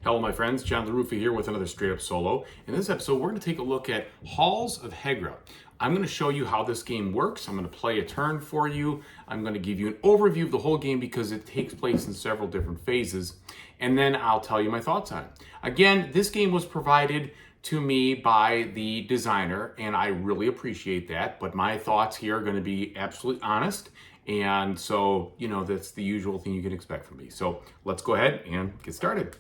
Hello my friends, John LaRuffa here with another Straight Up Solo. In this episode, we're going to take a look at Halls of Hegra. I'm going to show you how this game works. I'm going to play a turn for you. I'm going to give you an overview of the whole game because it takes place in several different phases. And then I'll tell you my thoughts on it. Again, this game was provided to me by the designer, and I really appreciate that. But my thoughts here are going to be absolutely honest. And so, that's the usual thing you can expect from me. So let's go ahead and get started.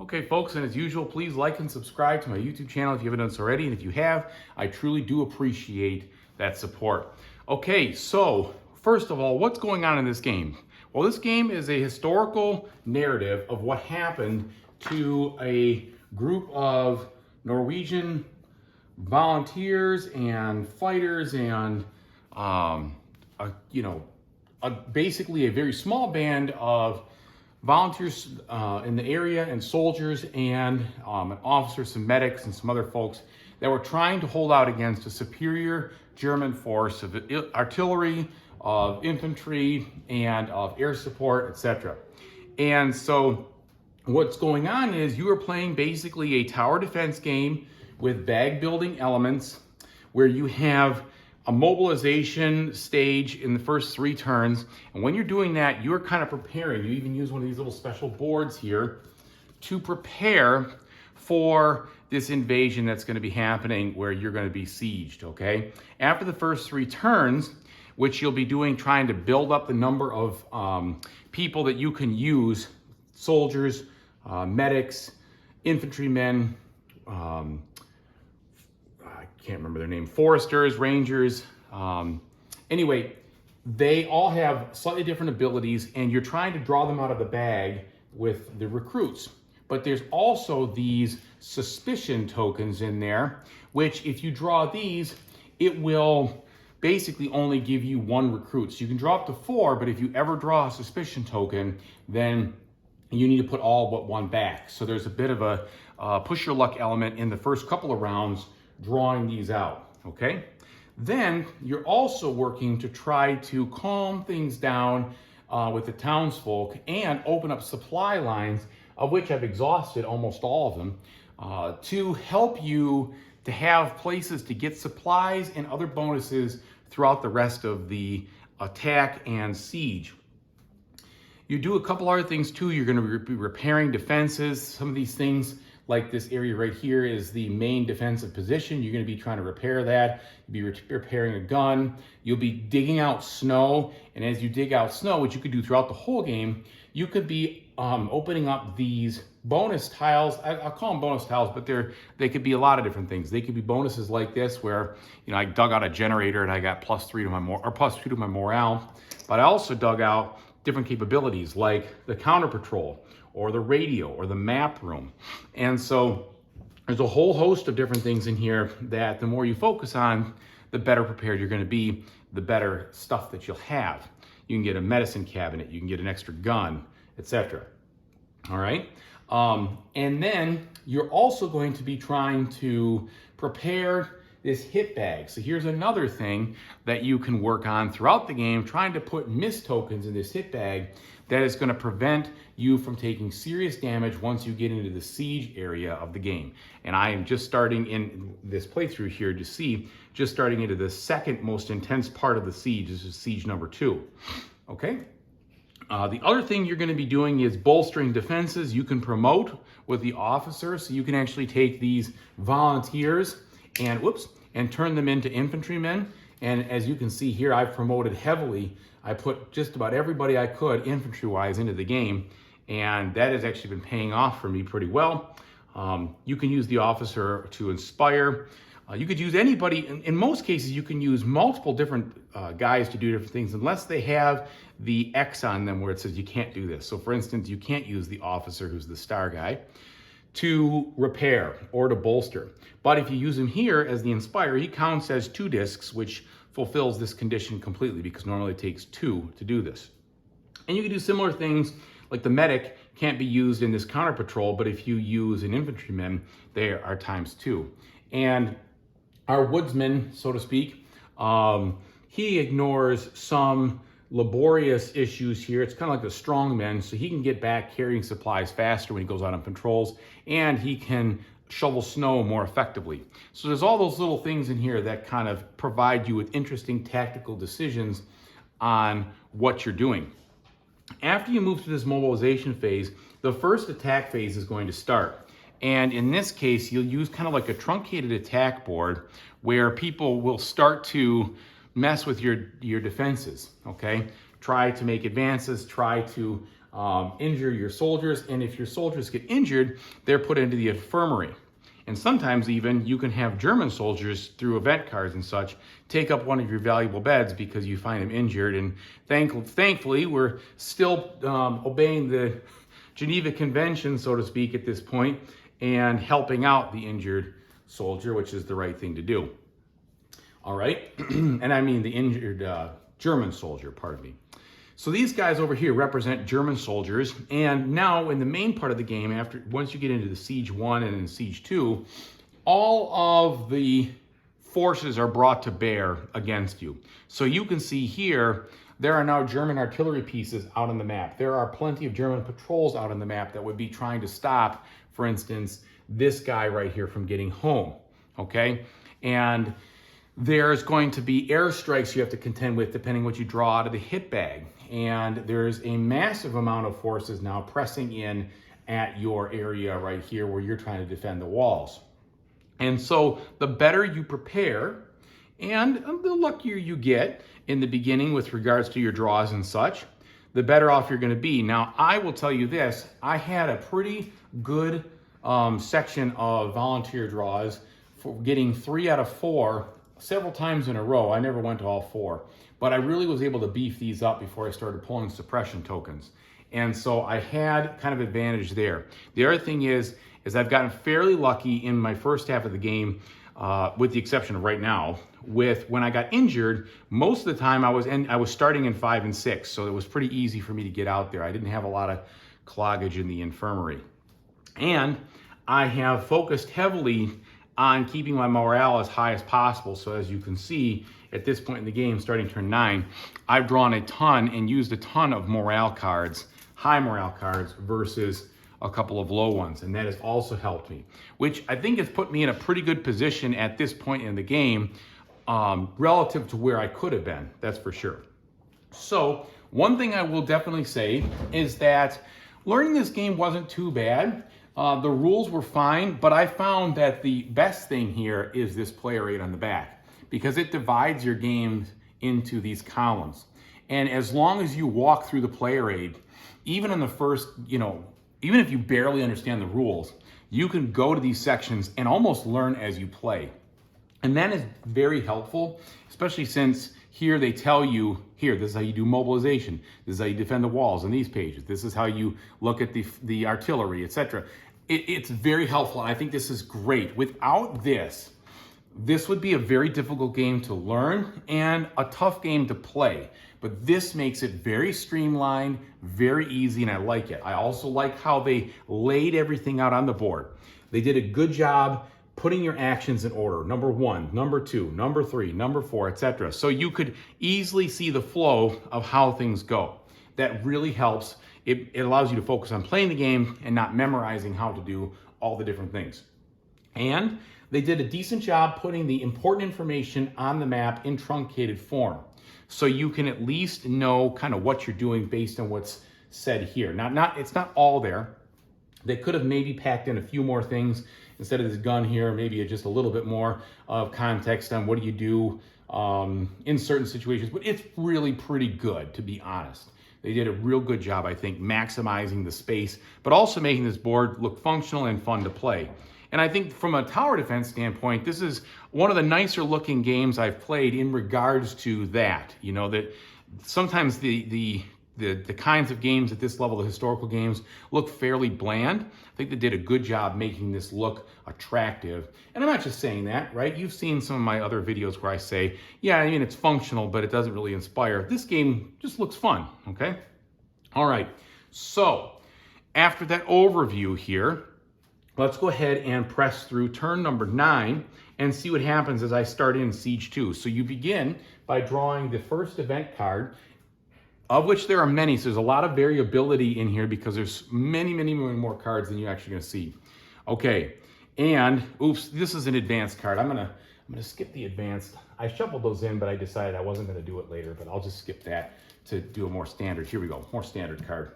Okay, folks, and as usual, please like and subscribe to my YouTube channel if you haven't done so already. And if you have, I truly do appreciate that support. Okay, so first of all, what's going on in this game? Well, this game is a historical narrative of what happened to a group of Norwegian volunteers and fighters and, basically a very small band of volunteers in the area and soldiers and officers, some medics and some other folks that were trying to hold out against a superior German force of artillery, of infantry, and of air support, etc. And so what's going on is you are playing basically a tower defense game with bag building elements where you have a mobilization stage in the first 3 turns. And when you're doing that, you're kind of preparing. You even use one of these little special boards here to prepare for this invasion that's going to be happening where you're going to be sieged, okay? After the first 3 turns, which you'll be doing, trying to build up the number of people that you can use, soldiers, medics, infantrymen, can't remember their name, foresters, rangers. Anyway, they all have slightly different abilities and you're trying to draw them out of the bag with the recruits. But there's also these suspicion tokens in there, which if you draw these, it will basically only give you 1 recruit. So you can draw up to 4, but if you ever draw a suspicion token, then you need to put all but 1 back. So there's a bit of a push your luck element in the first couple of rounds drawing these out, okay? Then you're also working to try to calm things down with the townsfolk and open up supply lines, of which I've exhausted almost all of them, to help you to have places to get supplies and other bonuses throughout the rest of the attack and siege. You do a couple other things too. You're going to be repairing defenses. Some of these things, like this area right here, is the main defensive position. You're going to be trying to repair that. You'll be repairing a gun. You'll be digging out snow. And as you dig out snow, which you could do throughout the whole game, you could be opening up these bonus tiles. I'll call them bonus tiles, but they could be a lot of different things. They could be bonuses like this, where I dug out a generator and I got +3 to my +2 to my morale. But I also dug out different capabilities like the counter patrol, or the radio, or the map room. And so there's a whole host of different things in here that the more you focus on, the better prepared you're going to be, the better stuff that you'll have. You can get a medicine cabinet, you can get an extra gun, etc. All right? And then you're also going to be trying to prepare this hit bag. So here's another thing that you can work on throughout the game, trying to put mist tokens in this hit bag that is going to prevent you from taking serious damage once you get into the siege area of the game. And I am just starting in this playthrough here to see, just starting into the second most intense part of the siege. This is siege number 2. Okay? The other thing you're going to be doing is bolstering defenses. You can promote with the officer, so you can actually take these volunteers and turn them into infantrymen. And as you can see here, I've promoted heavily. I put just about everybody I could infantry-wise into the game, and that has actually been paying off for me pretty well. You can use the officer to inspire. You could use anybody. In most cases, you can use multiple different guys to do different things, unless they have the X on them where it says you can't do this. So for instance, you can't use the officer, who's the star guy, to repair or to bolster. But if you use him here as the inspire, he counts as 2 discs, which fulfills this condition completely, because normally it takes 2 to do this. And you can do similar things, like the medic can't be used in this counter patrol, but if you use an infantryman, they are ×2. And our woodsman, so to speak, he ignores some laborious issues here. It's kind of like the strongman, so he can get back carrying supplies faster when he goes out on patrols, and he can shovel snow more effectively. So there's all those little things in here that kind of provide you with interesting tactical decisions on what you're doing. After you move to this mobilization phase, the first attack phase is going to start. And in this case, you'll use kind of like a truncated attack board where people will start to mess with your defenses, okay? Try to make advances, try to injure your soldiers, and if your soldiers get injured, they're put into the infirmary. And sometimes even you can have German soldiers, through event cards and such, take up one of your valuable beds because you find them injured. And thankfully, we're still obeying the Geneva Convention, so to speak, at this point, and helping out the injured soldier, which is the right thing to do. All right, and I mean the injured German soldier, pardon me. So these guys over here represent German soldiers, and now in the main part of the game, once you get into the Siege 1 and then Siege 2, all of the forces are brought to bear against you. So you can see here, there are now German artillery pieces out on the map. There are plenty of German patrols out on the map that would be trying to stop, for instance, this guy right here from getting home, okay? And there's going to be airstrikes you have to contend with depending what you draw out of the hit bag. And there's a massive amount of forces now pressing in at your area right here where you're trying to defend the walls. And so the better you prepare and the luckier you get in the beginning with regards to your draws and such, the better off you're going to be. Now, I will tell you this, I had a pretty good section of volunteer draws for getting 3 out of 4 several times in a row. I never went to all 4, but I really was able to beef these up before I started pulling suppression tokens. And so I had kind of advantage there. The other thing is I've gotten fairly lucky in my first half of the game, with the exception of right now, with when I got injured, most of the time I was starting in 5 and 6, so it was pretty easy for me to get out there. I didn't have a lot of cloggage in the infirmary. And I have focused heavily on keeping my morale as high as possible. So as you can see, at this point in the game, starting turn 9, I've drawn a ton and used a ton of morale cards, high morale cards, versus a couple of low ones. And that has also helped me, which I think has put me in a pretty good position at this point in the game, relative to where I could have been, that's for sure. So one thing I will definitely say is that learning this game wasn't too bad. The rules were fine, but I found that the best thing here is this player aid on the back, because it divides your games into these columns. And as long as you walk through the player aid, even in the first, even if you barely understand the rules, you can go to these sections and almost learn as you play. And that is very helpful, especially since here they tell you, here, this is how you do mobilization. This is how you defend the walls on these pages. This is how you look at the artillery, etc. It's very helpful, and I think this is great. Without this would be a very difficult game to learn and a tough game to play. But this makes it very streamlined, very easy, and I like it. I also like how they laid everything out on the board. They did a good job putting your actions in order. Number 1, number 2, number 3, number 4, etc. So you could easily see the flow of how things go. That really helps. It allows you to focus on playing the game and not memorizing how to do all the different things. And they did a decent job putting the important information on the map in truncated form, so you can at least know kind of what you're doing based on what's said here. Now, it's not all there. They could have maybe packed in a few more things instead of this gun here, maybe just a little bit more of context on what do you do in certain situations, but it's really pretty good, to be honest. They did a real good job, I think, maximizing the space, but also making this board look functional and fun to play. And I think from a tower defense standpoint, this is one of the nicer looking games I've played in regards to that. That sometimes the kinds of games at this level, the historical games, look fairly bland. I think they did a good job making this look attractive. And I'm not just saying that, right? You've seen some of my other videos where I say, yeah, I mean, it's functional, but it doesn't really inspire. This game just looks fun, okay? All right, so after that overview here, let's go ahead and press through turn number 9 and see what happens as I start in Siege 2. So you begin by drawing the first event card, of which there are many. So there's a lot of variability in here because there's many more cards than you're actually gonna see. Okay, and oops, this is an advanced card. I'm gonna skip the advanced. I shuffled those in, but I decided I wasn't gonna do it later, but I'll just skip that to do a more standard. Here we go, more standard card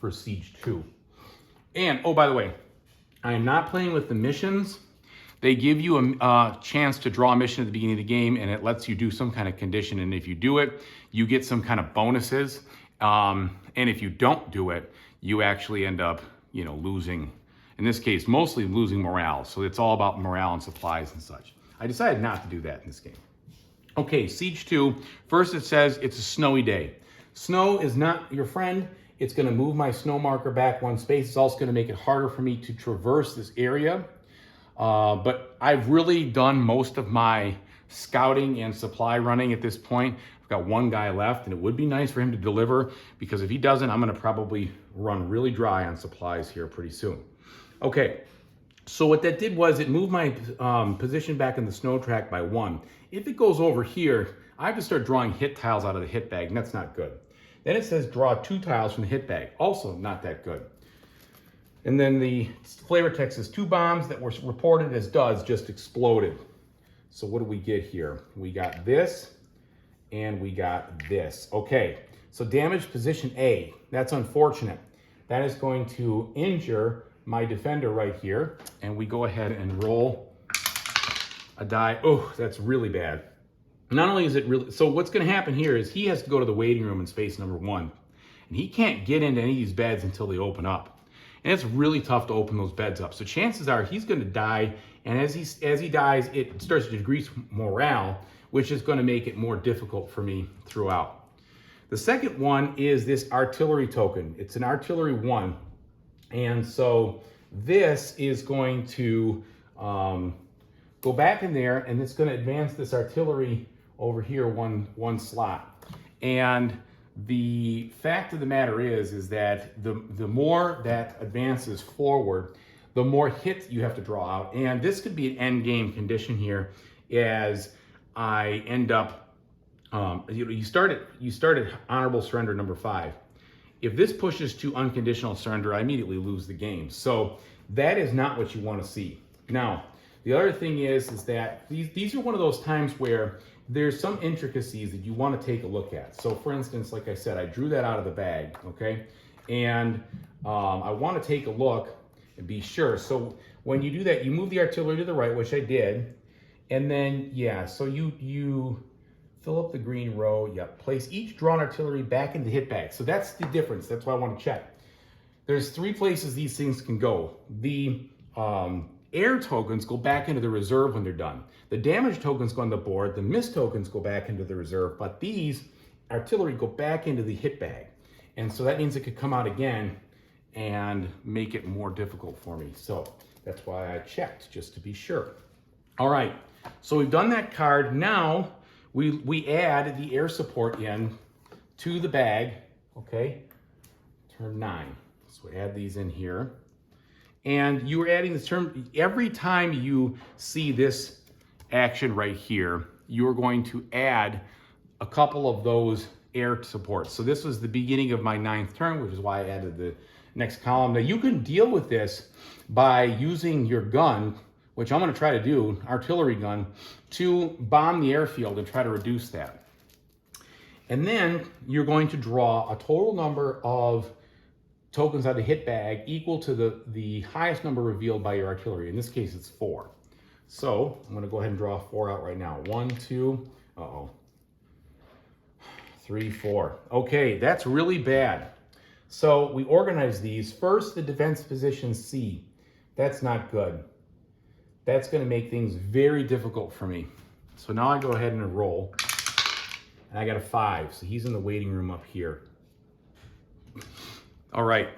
for Siege 2. And, oh, by the way, I am not playing with the missions. They give you a chance to draw a mission at the beginning of the game, and it lets you do some kind of condition. And if you do it, you get some kind of bonuses. And if you don't do it, you actually end up, you know, losing, in this case, mostly losing morale. So it's all about morale and supplies and such. I decided not to do that in this game. Okay, Siege 2. First it says it's a snowy day. Snow is not your friend. It's gonna move my snow marker back 1 space. It's also gonna make it harder for me to traverse this area. But I've really done most of my scouting and supply running at this point. I've got 1 guy left, and it would be nice for him to deliver, because if he doesn't, I'm gonna probably run really dry on supplies here pretty soon. Okay, so what that did was it moved my position back in the snow track by 1. If it goes over here, I have to start drawing hit tiles out of the hit bag, and that's not good. Then it says draw 2 tiles from the hit bag, also not that good. And then the flavor text is 2 bombs that were reported as duds just exploded. So what do we get here? We got this, and we got this. Okay, so damage position A. That's unfortunate. That is going to injure my defender right here. And we go ahead and roll a die. Oh, that's really bad. Not only is it really, so what's gonna happen here is he has to go to the waiting room in space number 1. And he can't get into any of these beds until they open up. And it's really tough to open those beds up. So chances are he's gonna die, and as he dies, it starts to decrease morale, which is gonna make it more difficult for me throughout. The second one is this artillery token. It's an artillery 1. And so this is going to go back in there, and it's gonna advance this artillery over here one slot. And the fact of the matter is that the more that advances forward, the more hits you have to draw out. And this could be an end game condition here, as I end up, you started honorable surrender number 5. If this pushes to unconditional surrender, I immediately lose the game. So that is not what you want to see. Now, the other thing is that these are one of those times where there's some intricacies that you want to take a look at. So for instance, like I said, I drew that out of the bag, okay? And I want to take a look and be sure. So when you do that, you move the artillery to the right, which I did. And then, yeah, so you fill up the green row. Yep, place each drawn artillery back into the hit bag. So that's the difference. That's what I want to check. There's 3 places these things can go. The air tokens go back into the reserve when they're done. The damage tokens go on the board. The miss tokens go back into the reserve. But these artillery go back into the hit bag. And so that means it could come out again and make it more difficult for me. So that's why I checked, just to be sure. All right, so we've done that card. Now we add the air support in to the bag, okay? Turn 9. So we add these in here. And you're adding this term, every time you see this action right here, you're going to add a couple of those air supports. So this was the beginning of my 9th turn, which is why I added the next column. Now you can deal with this by using your gun, which I'm gonna try to do, artillery gun, to bomb the airfield and try to reduce that. And then you're going to draw a total number of tokens out of the hit bag equal to the highest number revealed by your artillery. In this case, it's 4. So I'm gonna go ahead and draw 4 out right now. 1, 2, 3, 4. Okay, that's really bad. So we organize these. First, the defense position C. That's not good. That's gonna make things very difficult for me. So now I go ahead and roll, and I got a 5. So he's in the waiting room up here. All right.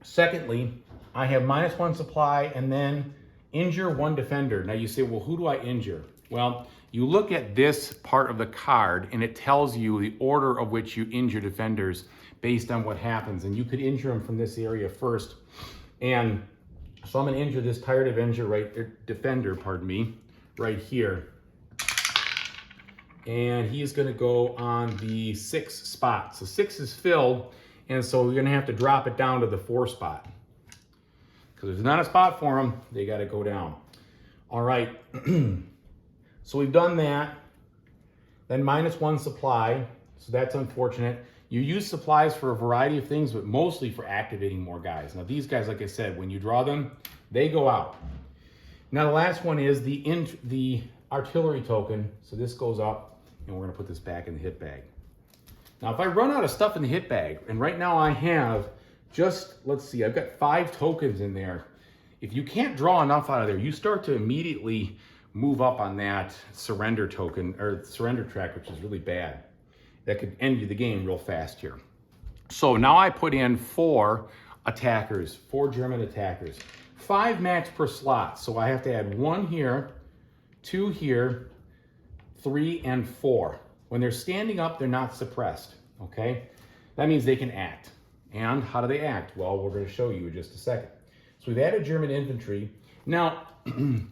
Secondly, I have -1 supply and then injure 1 defender. Now you say, well, who do I injure? Well, you look at this part of the card and it tells you the order of which you injure defenders based on what happens. And you could injure them from this area first. And so I'm gonna injure this defender right here. and he is going to go on the 6 spot. So 6 is filled, and so we're going to have to drop it down to the 4 spot. Because there's not a spot for them, they got to go down. All right, so we've done that. Then -1 supply, so that's unfortunate. You use supplies for a variety of things, but mostly for activating more guys. Now these guys, like I said, when you draw them, they go out. Now the last one is the artillery token. So this goes up, and we're gonna put this back in the hit bag. Now if I run out of stuff in the hit bag, and right now I have just, let's see, I've got 5 tokens in there. If you can't draw enough out of there, you start to immediately move up on that surrender token, or surrender track, which is really bad. That could end you the game real fast here. So now I put in 4 attackers, 4 German attackers. 5 max per slot, so I have to add 1 here, 2 here, 3, and 4. When they're standing up, they're not suppressed, okay? That means they can act. And how do they act? Well, we're going to show you in just a second. So we've added German infantry. Now,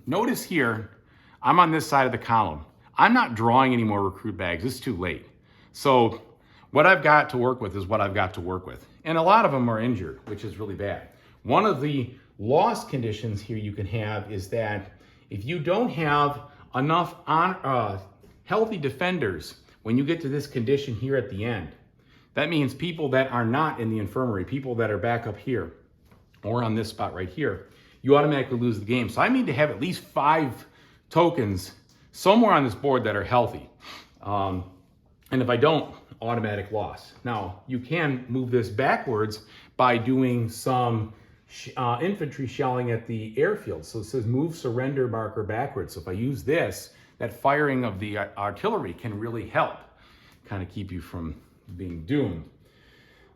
notice here, I'm on this side of the column. I'm not drawing any more recruit bags. It's too late. So what I've got to work with is what I've got to work with. And a lot of them are injured, which is really bad. One of the loss conditions here you can have is that if you don't have enough healthy defenders when you get to this condition here at the end, that means people that are not in the infirmary, people that are back up here or on this spot right here, you automatically lose the game. So I need to have at least 5 tokens somewhere on this board that are healthy. And if I don't, automatic loss. Now, you can move this backwards by doing some infantry shelling at the airfield. So it says move surrender marker backwards. So if I use this, that firing of the artillery can really help kind of keep you from being doomed.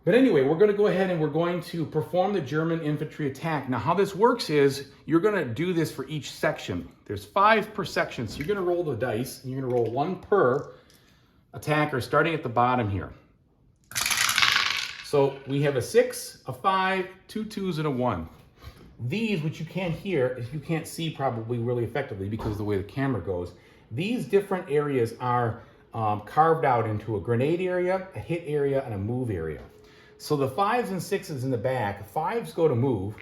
But anyway, we're going to go ahead and we're going to perform the German infantry attack. Now, how this works is you're going to do this for each section. There's 5 per section. So you're going to roll the dice, and you're going to roll 1 per attacker starting at the bottom here. So we have a 6, a 5, 2 2s, and a 1. These, which you can't hear, you can't see probably really effectively because of the way the camera goes, these different areas are carved out into a grenade area, a hit area, and a move area. So the 5s and 6s in the back, 5s go to move,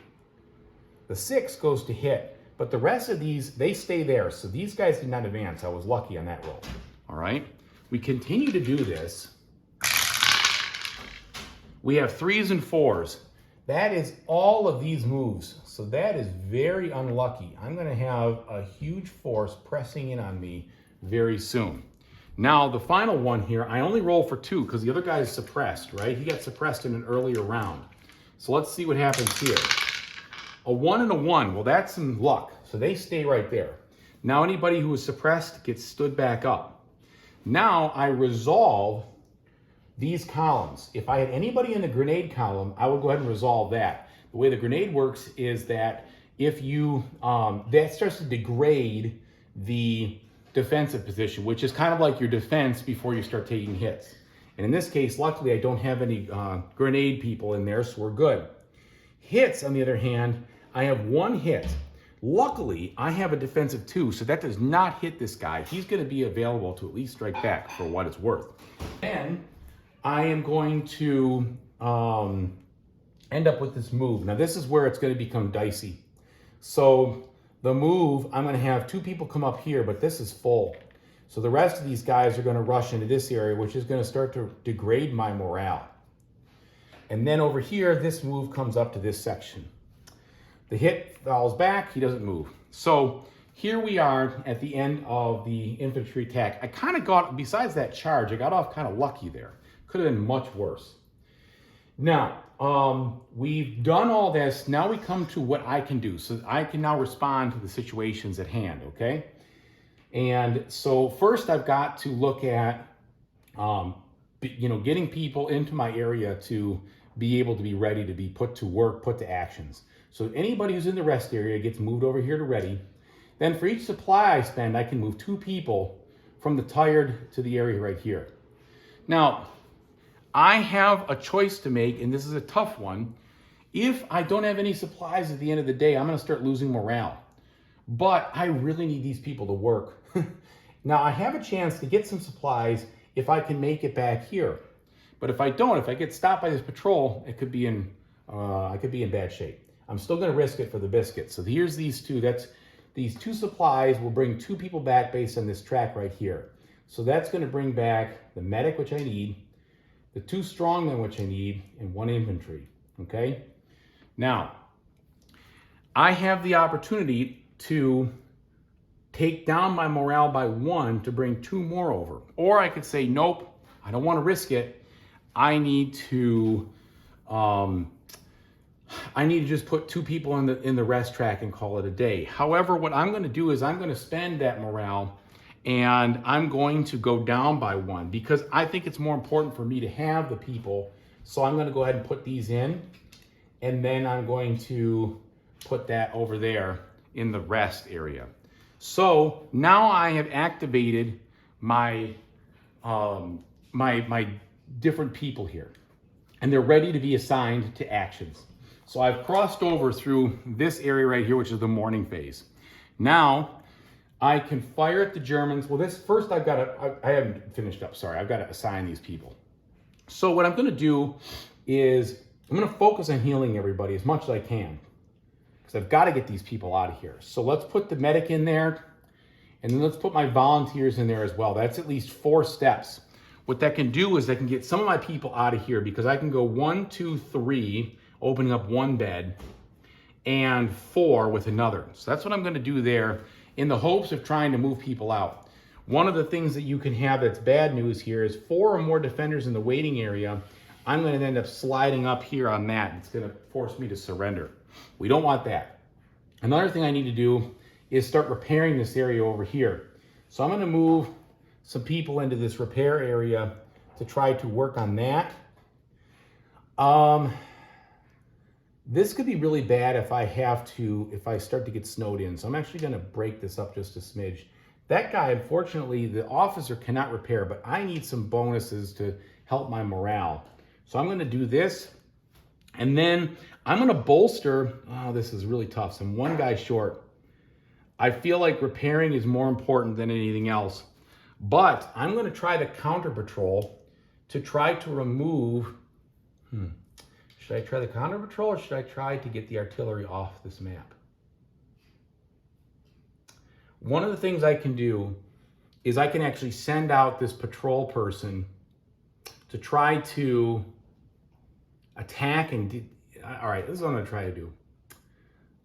the 6 goes to hit, but the rest of these, they stay there. So these guys did not advance. I was lucky on that roll. All right. We continue to do this. We have 3s and 4s. That is all of these moves. So that is very unlucky. I'm going to have a huge force pressing in on me very soon. Now, the final one here, I only roll for 2 because the other guy is suppressed, right? He got suppressed in an earlier round. So let's see what happens here. A 1 and a 1. Well, that's some luck. So they stay right there. Now, anybody who is suppressed gets stood back up. Now I resolve these columns. If I had anybody in the grenade column, I would go ahead and resolve that. The way the grenade works is that if you, that starts to degrade the defensive position, which is kind of like your defense before you start taking hits. And in this case, luckily, I don't have any grenade people in there, so we're good. Hits, on the other hand, I have 1 hit. Luckily, I have a defensive 2, so that does not hit this guy. He's going to be available to at least strike back for what it's worth. Then I am going to end up with this move. Now, this is where it's going to become dicey. So the move, I'm going to have 2 people come up here, but this is full. So the rest of these guys are going to rush into this area, which is going to start to degrade my morale. And then over here, this move comes up to this section. The hit falls back, he doesn't move. So here we are at the end of the infantry attack. I kind of got, besides that charge, I got off kind of lucky there. Could have been much worse. Now, we've done all this. Now we come to what I can do. So I can now respond to the situations at hand, okay? And so first I've got to look at, getting people into my area to be able to be ready to be put to work, put to actions. So anybody who's in the rest area gets moved over here to ready. Then for each supply I spend, I can move 2 people from the tired to the area right here. Now, I have a choice to make, and this is a tough one. If I don't have any supplies at the end of the day, I'm going to start losing morale. But I really need these people to work. Now I have a chance to get some supplies if I can make it back here. But if I don't, if I get stopped by this patrol, it could be I could be in bad shape. I'm still gonna risk it for the biscuits. So here's these two. These two supplies will bring 2 people back based on this track right here. So that's gonna bring back the medic, which I need, the 2 strongmen, which I need, and 1 infantry, okay? Now, I have the opportunity to take down my morale by 1 to bring 2 more over. Or I could say, nope, I don't wanna risk it. I need to just put 2 people in the rest track and call it a day. However, what I'm gonna do is I'm gonna spend that morale and I'm going to go down by 1 because I think it's more important for me to have the people. So I'm gonna go ahead and put these in, and then I'm going to put that over there in the rest area. So now I have activated my my different people here, and they're ready to be assigned to actions. So I've crossed over through this area right here, which is the morning phase. Now I can fire at the Germans. Well, first I haven't finished up, sorry. I've got to assign these people. So what I'm gonna do is I'm gonna focus on healing everybody as much as I can, because I've got to get these people out of here. So let's put the medic in there, and then let's put my volunteers in there as well. That's at least 4 steps. What that can do is I can get some of my people out of here, because I can go 1, 2, 3, opening up 1 bed, and 4 with another. So that's what I'm gonna do there in the hopes of trying to move people out. One of the things that you can have that's bad news here is 4 or more defenders in the waiting area. I'm gonna end up sliding up here on that. It's gonna force me to surrender. We don't want that. Another thing I need to do is start repairing this area over here. So I'm gonna move some people into this repair area to try to work on that. This could be really bad if I start to get snowed in. So I'm actually gonna break this up just a smidge. That guy, unfortunately, the officer cannot repair, but I need some bonuses to help my morale. So I'm gonna do this, and then I'm gonna bolster, oh, this is really tough. So I'm 1 guy short. I feel like repairing is more important than anything else, but I'm gonna try to counter patrol to try to remove, should I try the counter patrol or should I try to get the artillery off this map? One of the things I can do is I can actually send out this patrol person to try to attack and, all right, this is what I'm gonna try to do.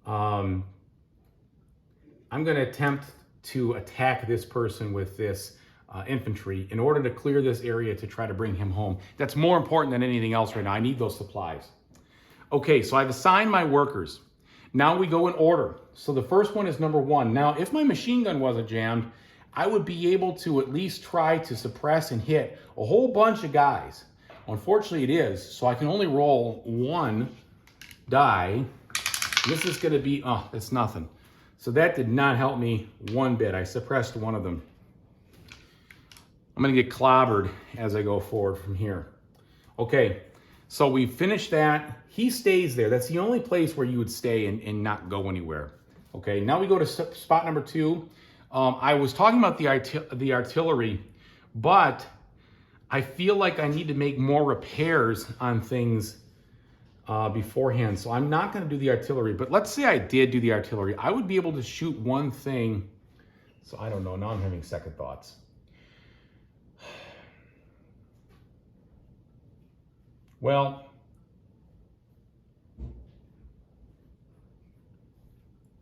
I'm gonna attempt to attack this person with this infantry in order to clear this area to try to bring him home. That's more important than anything else right now. I need those supplies. Okay, so I've assigned my workers. Now we go in order. So the first one is number 1. Now, if my machine gun wasn't jammed, I would be able to at least try to suppress and hit a whole bunch of guys. Unfortunately, it is, so I can only roll 1 die. This is gonna be, oh, that's nothing. So that did not help me 1 bit. I suppressed 1 of them. I'm gonna get clobbered as I go forward from here. Okay, so we finished that. He stays there. That's the only place where you would stay and not go anywhere. Okay, now we go to spot number 2. I was talking about the artillery, but I feel like I need to make more repairs on things beforehand. So I'm not gonna do the artillery, but let's say I did do the artillery. I would be able to shoot 1 thing. So I don't know, now I'm having second thoughts. Well,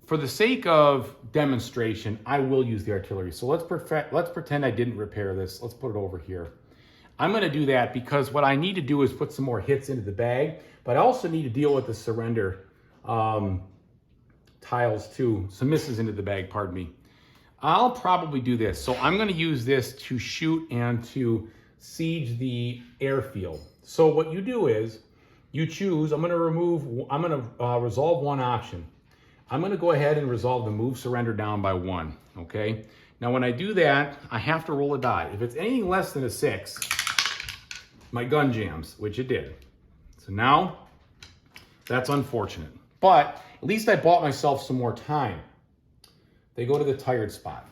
for the sake of demonstration, I will use the artillery. So let's pretend I didn't repair this. Let's put it over here. I'm gonna do that because what I need to do is put some more hits into the bag, but I also need to deal with the surrender tiles too. Some misses into the bag, pardon me. I'll probably do this. So I'm gonna use this to shoot and to siege the airfield. So what you do is you choose, I'm gonna resolve 1 option. I'm gonna go ahead and resolve the move surrender down by 1, okay? Now when I do that, I have to roll a die. If it's anything less than a 6, my gun jams, which it did. So now, that's unfortunate. But at least I bought myself some more time. They go to the tired spot.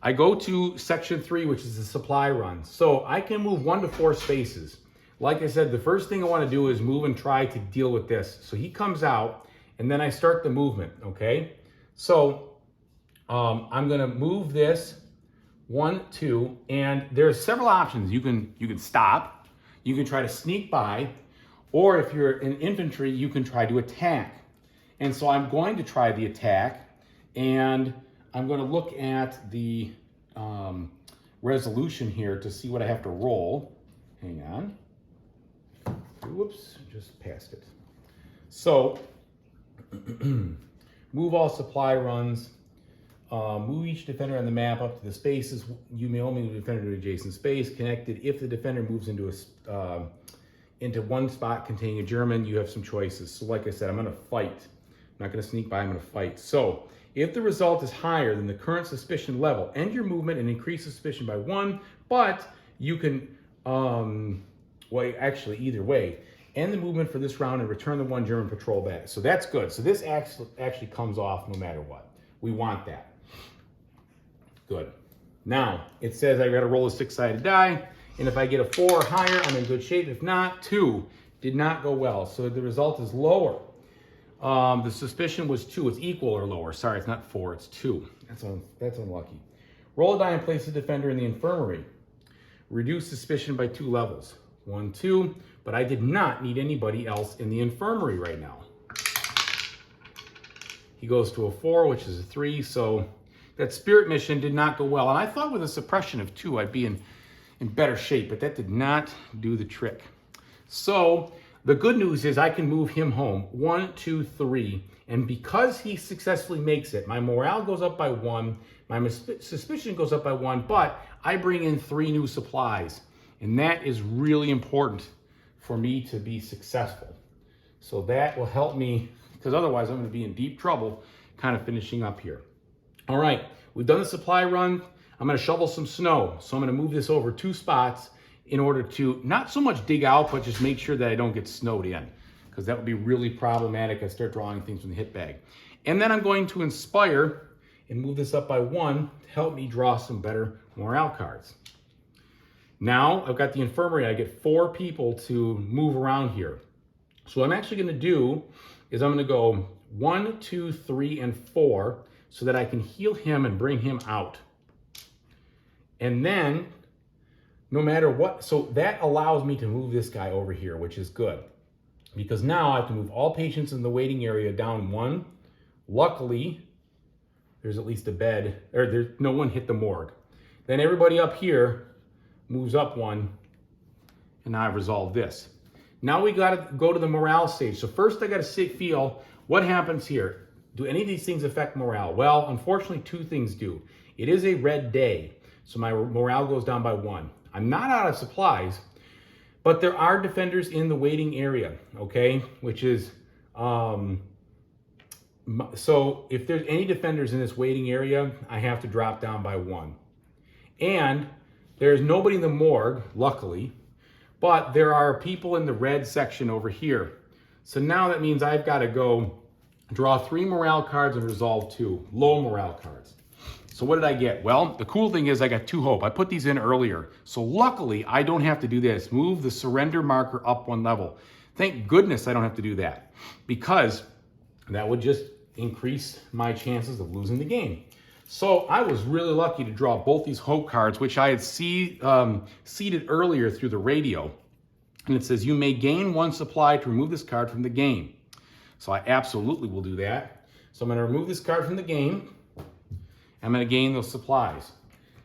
I go to section 3, which is the supply run. So I can move 1 to 4 spaces. Like I said, the first thing I want to do is move and try to deal with this. So he comes out, and then I start the movement, okay? So I'm going to move this 1, 2, and there's several options. You can stop, you can try to sneak by, or if you're in infantry, you can try to attack. And so I'm going to try the attack, and I'm going to look at the resolution here to see what I have to roll. Hang on. Whoops, just passed it. So, move all supply runs. Move each defender on the map up to the spaces. You may only move the defender to adjacent space. Connected. If the defender moves into one spot containing a German, you have some choices. So like I said, I'm going to fight. I'm not going to sneak by, I'm going to fight. So if the result is higher than the current suspicion level, end your movement and increase suspicion by 1, but you can, well, actually either way, end the movement for this round and return the 1 German patrol back. So that's good. So this actually comes off no matter what. We want that. Good. Now, it says I got to roll a 6-sided die, and if I get a 4 or higher, I'm in good shape. If not, 2 did not go well. So the result is lower. The suspicion was 2. It's equal or lower. Sorry, it's not 4, it's 2. That's unlucky. Roll a die and place the defender in the infirmary. Reduce suspicion by 2 levels. 1, 2, but I did not need anybody else in the infirmary right now. He goes to a 4, which is a 3, so that spirit mission did not go well. And I thought with a suppression of 2, I'd be in better shape, but that did not do the trick. So the good news is I can move him home. 1, 2, 3. And because he successfully makes it, my morale goes up by 1, my suspicion goes up by 1, but I bring in 3 new supplies. And that is really important for me to be successful. So that will help me, because otherwise I'm going to be in deep trouble kind of finishing up here. All right, we've done the supply run. I'm going to shovel some snow. So I'm going to move this over 2 spots in order to not so much dig out, but just make sure that I don't get snowed in, because that would be really problematic. I start drawing things from the hit bag. And then I'm going to inspire and move this up by 1 to help me draw some better morale cards. Now I've got the infirmary. I get 4 people to move around here. So what I'm actually going to do is I'm going to go 1, 2, 3, and 4 so that I can heal him and bring him out. And then no matter what, so that allows me to move this guy over here, which is good, because now I have to move all patients in the waiting area down 1. Luckily, there's at least a bed, or there's no one hit the morgue. Then everybody up here moves up 1, and now I've resolved this. Now we got to go to the morale stage. So first I got to feel what happens here. Do any of these things affect morale? Well, unfortunately, 2 things do. It is a red day, so my morale goes down by 1. I'm not out of supplies, but there are defenders in the waiting area, okay? Which is, so if there's any defenders in this waiting area, I have to drop down by 1. And there's nobody in the morgue, luckily, but there are people in the red section over here. So now that means I've got to go draw 3 morale cards and resolve 2 low morale cards. So what did I get? Well, the cool thing is I got 2 hope. I put these in earlier. So luckily, I don't have to do this. Move the surrender marker up 1 level. Thank goodness I don't have to do that, because that would just increase my chances of losing the game. So I was really lucky to draw both these hope cards, which I had seeded earlier through the radio. And it says, you may gain 1 supply to remove this card from the game. So I absolutely will do that. So I'm going to remove this card from the game. I'm going to gain those supplies.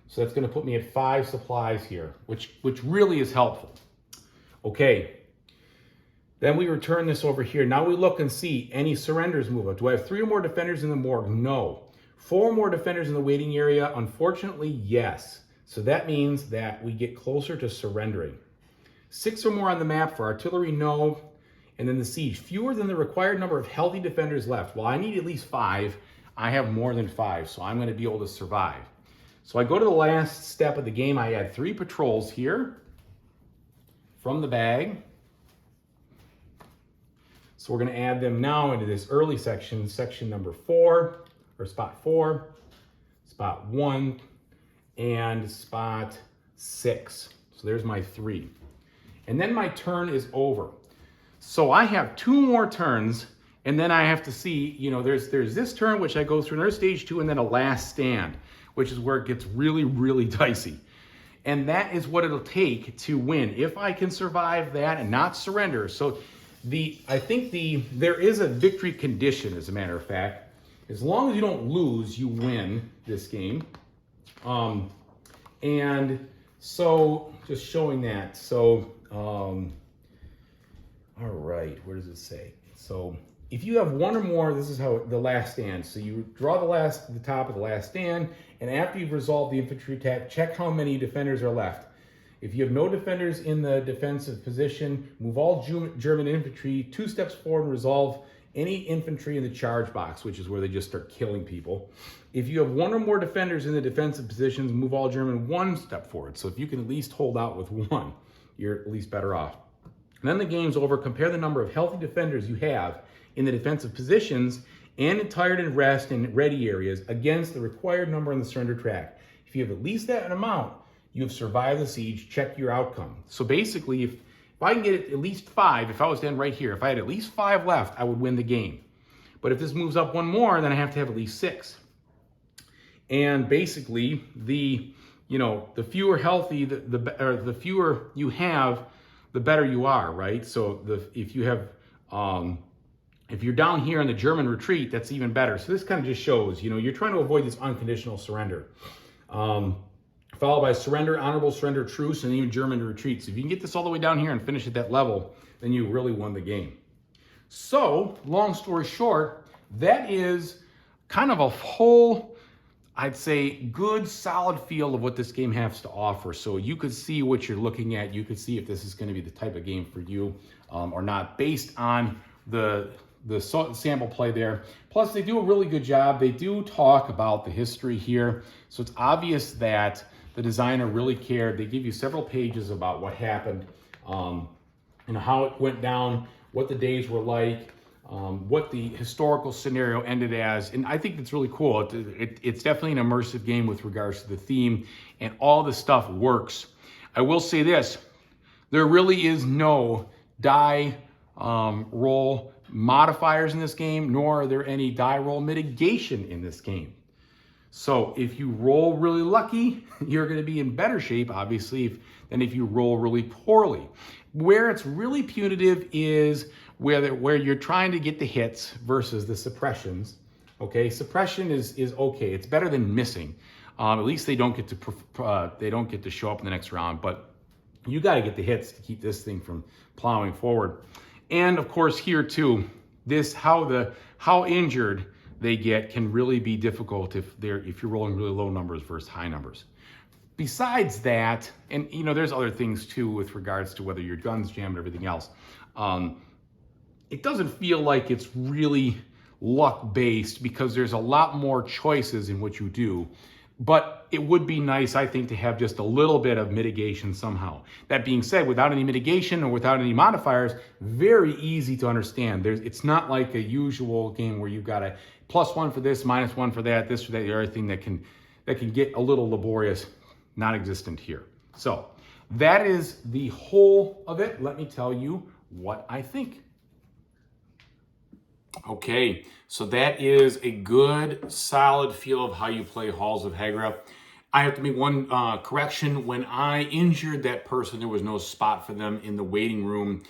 So that's going to put me at 5 supplies here, which really is helpful. Okay. Then we return this over here. Now we look and see any surrenders movement. Do I have 3 or more defenders in the morgue? No. 4 more defenders in the waiting area? Unfortunately, yes. So that means that we get closer to surrendering. 6 or more on the map for artillery? No. And then the siege. Fewer than the required number of healthy defenders left. Well, I need at least 5. I have more than 5, so I'm going to be able to survive. So I go to the last step of the game. I add 3 patrols here from the bag. So we're going to add them now into this early section, section number 4, or spot 4, spot 1, and spot 6. So there's my 3. And then my turn is over. So I have 2 more turns, and then I have to see, you know, there's this turn, which I go through another stage 2, and then a last stand, which is where it gets really, really dicey. And that is what it'll take to win. If I can survive that and not surrender. So I think there is a victory condition, as a matter of fact. As long as you don't lose, you win this game. And so just showing that. So, all right, where does it say? So if you have 1 or more, this is how the last stand. So you draw the top of the last stand, and after you've resolved the infantry attack, check how many defenders are left. If you have no defenders in the defensive position, move all German infantry 2 steps forward and resolve any infantry in the charge box, which is where they just start killing people. If you have 1 or more defenders in the defensive positions, move all German 1 step forward. So if you can at least hold out with 1, you're at least better off. And then the game's over. Compare the number of healthy defenders you have in the defensive positions and in tired and rest and ready areas against the required number on the surrender track. If you have at least that amount, you have survived the siege. Check your outcome. So basically, if I can get at least 5, if I was to end right here, if I had at least 5 left, I would win the game. But if this moves up 1 more, then I have to have at least 6. And basically, the fewer healthy, the fewer you have, the better you are, right? So if you're down here in the German retreat, that's even better. So this kind of just shows, you're trying to avoid this unconditional surrender. Followed by surrender, honorable surrender, truce, and even German retreats. If you can get this all the way down here and finish at that level, then you really won the game. So, long story short, that is kind of a whole, I'd say, good, solid feel of what this game has to offer. So you could see what you're looking at. You could see if this is going to be the type of game for you or not, based on the sample play there. Plus, they do a really good job. They do talk about the history here. So it's obvious that the designer really cared. They give you several pages about what happened and how it went down, what the days were like, what the historical scenario ended as. And I think that's really cool. It's definitely an immersive game with regards to the theme, and all the stuff works. I will say this, there really is no die roll modifiers in this game, nor are there any die roll mitigation in this game. So if you roll really lucky, you're going to be in better shape, obviously, than if you roll really poorly. Where it's really punitive is where you're trying to get the hits versus the suppressions. Okay, suppression is okay. It's better than missing. At least they don't get to show up in the next round. But you got to get the hits to keep this thing from plowing forward. And of course, here too, how injured they get can really be difficult if you're rolling really low numbers versus high numbers. Besides that, and there's other things too with regards to whether your gun's jammed and everything else. It doesn't feel like it's really luck based because there's a lot more choices in what you do. But it would be nice, I think, to have just a little bit of mitigation somehow. That being said, without any mitigation or without any modifiers, very easy to understand. It's not like a usual game where you've got a +1 for this, -1 for that, this or that, the other thing that can get a little laborious, not existent here. So that is the whole of it. Let me tell you what I think. Okay, so that is a good, solid feel of how you play Halls of Hegra. I have to make one correction. When I injured that person, there was no spot for them in the waiting room.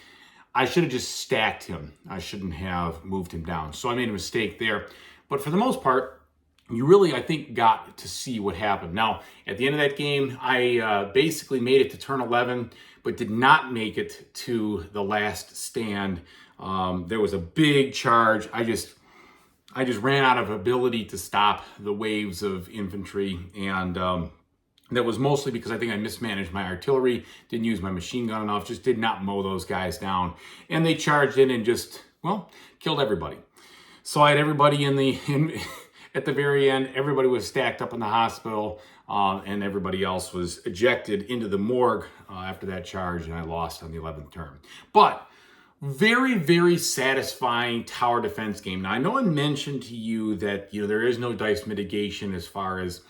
I should have just stacked him. I shouldn't have moved him down. So I made a mistake there. But for the most part, you really, I think, got to see what happened. Now, at the end of that game, I basically made it to turn 11, but did not make it to the last stand. There was a big charge. I just ran out of ability to stop the waves of infantry, and that was mostly because I think I mismanaged my artillery, didn't use my machine gun enough, just did not mow those guys down, and they charged in and just, well, killed everybody. So I had everybody at the very end, everybody was stacked up in the hospital, and everybody else was ejected into the morgue after that charge, and I lost on the 11th turn. But very, very satisfying tower defense game. Now, I know I mentioned to you that there is no dice mitigation as far as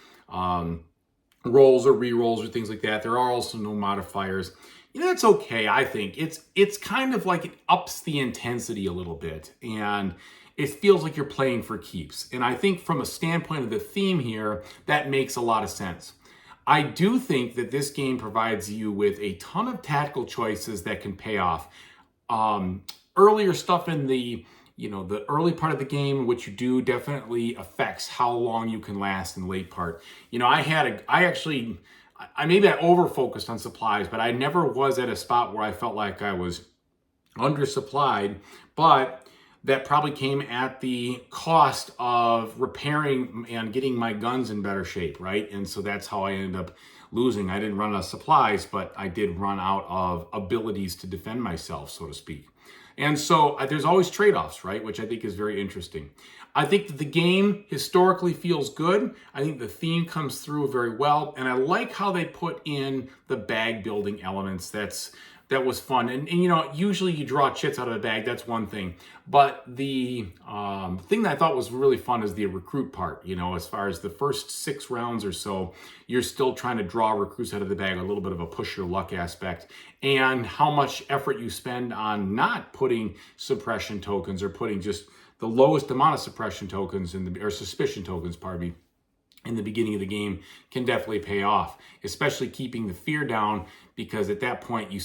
rolls or re-rolls or things like that. There are also no modifiers. That's okay, I think. It's kind of like it ups the intensity a little bit, and it feels like you're playing for keeps. And I think from a standpoint of the theme here, that makes a lot of sense. I do think that this game provides you with a ton of tactical choices that can pay off. Earlier stuff in the early part of the game, what you do definitely affects how long you can last in the late part. Maybe I over focused on supplies, but I never was at a spot where I felt like I was undersupplied, but that probably came at the cost of repairing and getting my guns in better shape, right? And so that's how I ended up losing. I didn't run out of supplies, but I did run out of abilities to defend myself, so to speak. And so there's always trade-offs, right? Which I think is very interesting. I think that the game historically feels good. I think the theme comes through very well. And I like how they put in the bag building elements. That was fun. And usually you draw chits out of a bag. That's one thing. But the thing that I thought was really fun is the recruit part. As far as the first 6 rounds or so, you're still trying to draw recruits out of the bag, a little bit of a push your luck aspect. And how much effort you spend on not putting suppression tokens or putting just the lowest amount of suppression tokens or suspicion tokens, pardon me, in the beginning of the game can definitely pay off, especially keeping the fear down, because at that point you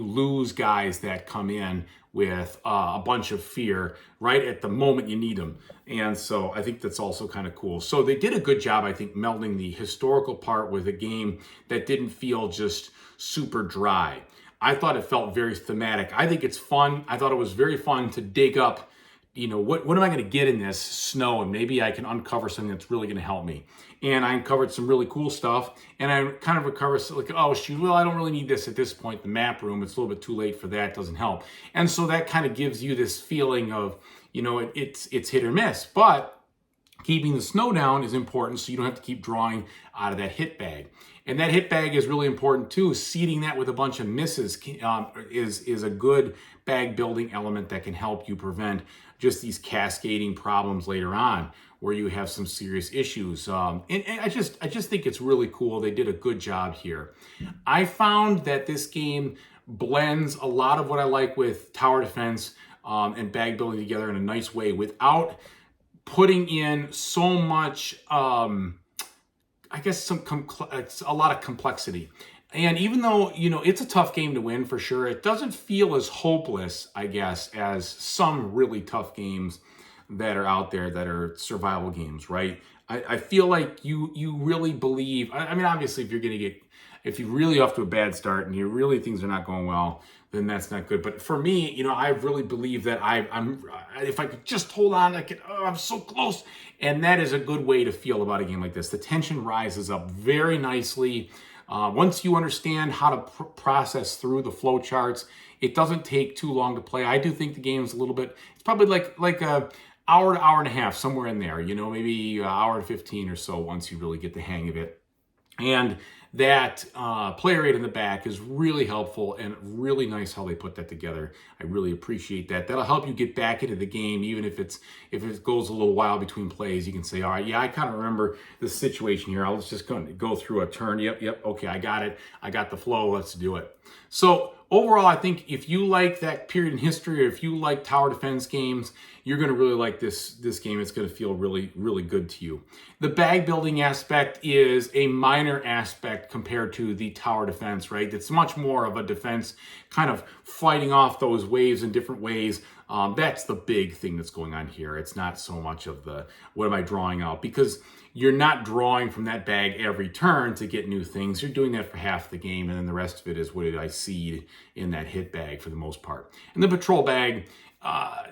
lose guys that come in with a bunch of fear right at the moment you need them. And so I think that's also kind of cool. So they did a good job, I think, melding the historical part with a game that didn't feel just super dry. I thought it felt very thematic. I think it's fun. I thought it was very fun to dig up what am I going to get in this snow? And maybe I can uncover something that's really going to help me. And I uncovered some really cool stuff. And I kind of uncovered like, oh, shoot, well, I don't really need this at this point. The map room, it's a little bit too late for that. Doesn't help. And so that kind of gives you this feeling of, it's hit or miss. But keeping the snow down is important so you don't have to keep drawing out of that hit bag. And that hit bag is really important too. Seeding that with a bunch of misses is a good bag building element that can help you prevent just these cascading problems later on where you have some serious issues. And I just think it's really cool. They did a good job here. I found that this game blends a lot of what I like with tower defense and bag building together in a nice way without putting in so much, a lot of complexity. And even though, it's a tough game to win for sure, it doesn't feel as hopeless, I guess, as some really tough games that are out there that are survival games, right? I feel like you really believe, obviously if you're really off to a bad start and things are not going well, then that's not good. But for me, I really believe that if I could just hold on, I'm so close. And that is a good way to feel about a game like this. The tension rises up very nicely. Once you understand how to process through the flow charts, it doesn't take too long to play. I do think the game is it's probably like a hour to hour and a half, somewhere in there, maybe an hour and 15 or so once you really get the hang of it. And that play rate in the back is really helpful and really nice how they put that together. I really appreciate that. That'll help you get back into the game, even if it goes a little while between plays. You can say, all right, yeah, I kind of remember the situation here. I was just going to go through a turn. Yep, okay, I got it. I got the flow. Let's do it. So overall, I think if you like that period in history, or if you like tower defense games, you're going to really like this game. It's going to feel really, really good to you. The bag building aspect is a minor aspect compared to the tower defense, right? It's much more of a defense, kind of fighting off those waves in different ways. That's the big thing that's going on here. It's not so much of what am I drawing out? Because you're not drawing from that bag every turn to get new things. You're doing that for half the game, and then the rest of it is what did I seed in that hit bag for the most part. And the patrol bag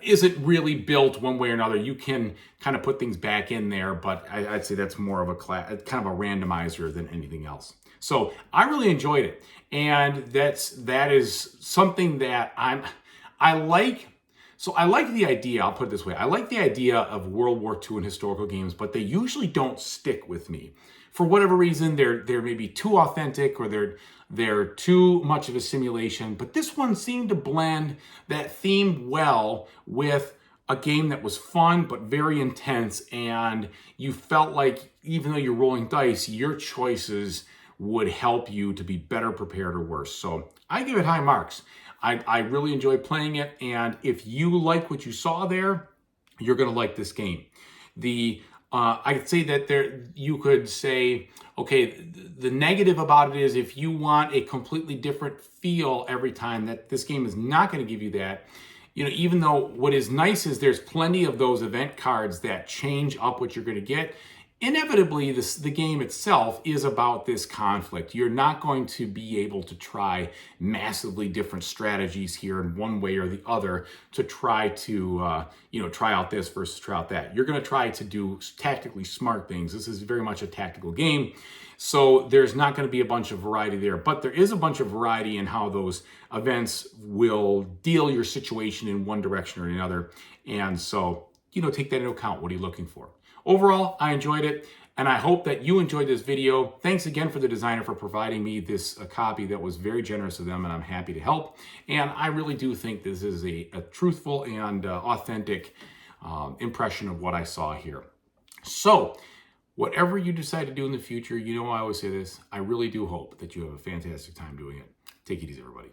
isn't really built one way or another. You can kind of put things back in there, but I'd say that's more of a kind of a randomizer than anything else. So I really enjoyed it, and that is something that I like. So I like the idea, I'll put it this way, I like the idea of World War II in historical games, but they usually don't stick with me. For whatever reason, they're maybe too authentic, or they're too much of a simulation. But this one seemed to blend that theme well with a game that was fun but very intense, and you felt like even though you're rolling dice, your choices would help you to be better prepared or worse. So I give it high marks. I really enjoy playing it, and if you like what you saw there, you're going to like this game. I'd say that you could say, okay, the negative about it is if you want a completely different feel every time, that this game is not going to give you that. Even though what is nice is there's plenty of those event cards that change up what you're going to get. Inevitably, the game itself is about this conflict. You're not going to be able to try massively different strategies here in one way or the other to try to, try out this versus try out that. You're going to try to do tactically smart things. This is very much a tactical game. So there's not going to be a bunch of variety there, but there is a bunch of variety in how those events will deal your situation in one direction or another. And so, take that into account. What are you looking for? Overall, I enjoyed it, and I hope that you enjoyed this video. Thanks again for the designer for providing me this copy that was very generous of them, and I'm happy to help. And I really do think this is a truthful and authentic impression of what I saw here. So, whatever you decide to do in the future, I always say this, I really do hope that you have a fantastic time doing it. Take it easy, everybody.